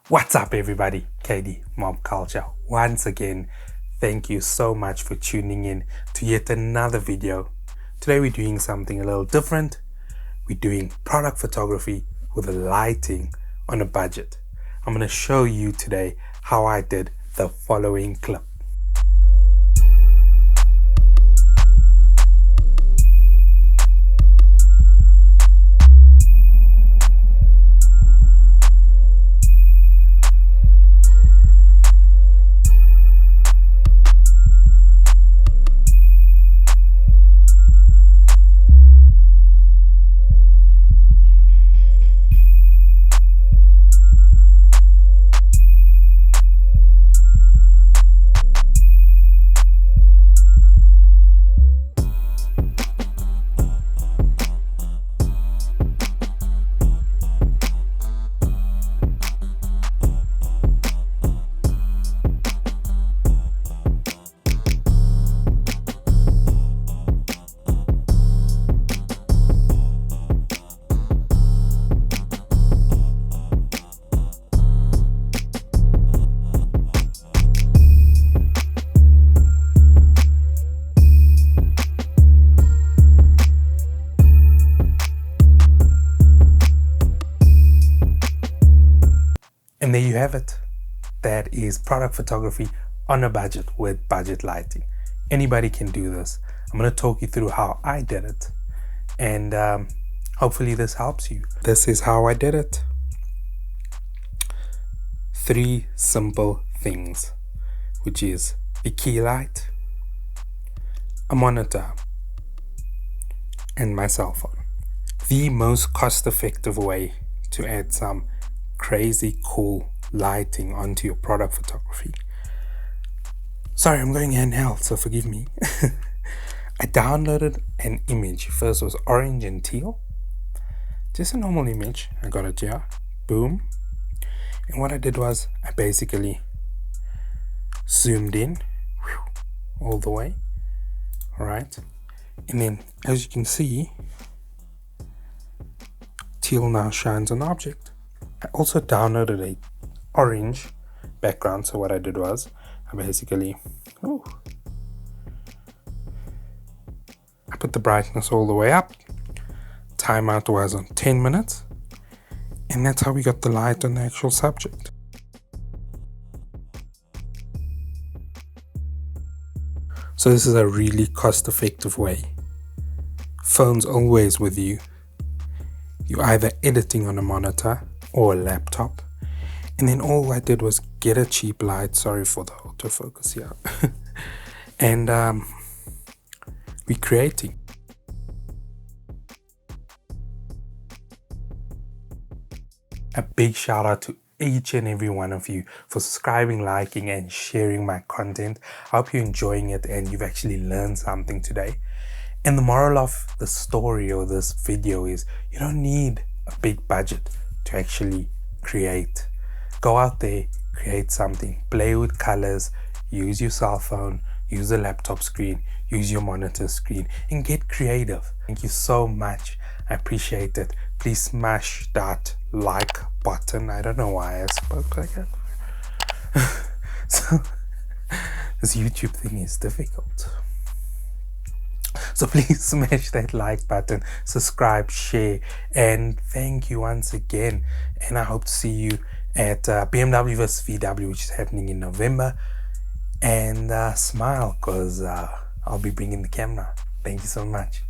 What's up everybody, KD Mob Culture. Once again, thank you so much for tuning in to yet another video. Today we're doing something a little different. We're doing product photography with lighting on a budget. I'm going to show you today how I did the following clip. And there you have it. That is product photography on a budget with budget lighting. Anybody can do this. I'm going to talk you through how I did it. And hopefully this helps you. This is how I did it. 3 simple things, which is a key light, a monitor, and my cell phone. The most cost-effective way to add some crazy cool lighting onto your product photography. Sorry, I'm going handheld, so forgive me. I downloaded an image. First was orange and teal. Just a normal image. I got it here. Boom. And what I did was I basically zoomed in all the way. Alright. And then as you can see, teal now shines on the object. I also downloaded a orange background, so what I did was I basically I put the brightness all the way up. Timeout was on 10 minutes, and that's how we got the light on the actual subject. So this is a really cost-effective way. Phone's always with you. You're either editing on a monitor or a laptop, and then all I did was get a cheap light. Sorry for the autofocus here. And we're creating. A big shout out to each and every one of you for subscribing, liking, and sharing my content. I hope you're enjoying it and you've actually learned something today. And the moral of the story or this video is you don't need a big budget to actually create. Go out there, create something, play with colors, use your cell phone, use a laptop screen, use your monitor screen, and get creative. Thank you so much. I appreciate it. Please smash that like button. I don't know why I spoke like that. So this YouTube thing is difficult. So please smash that like button, subscribe, share, and thank you once again. And I hope to see you at BMW vs VW, which is happening in November. And smile, because I'll be bringing the camera. Thank you so much.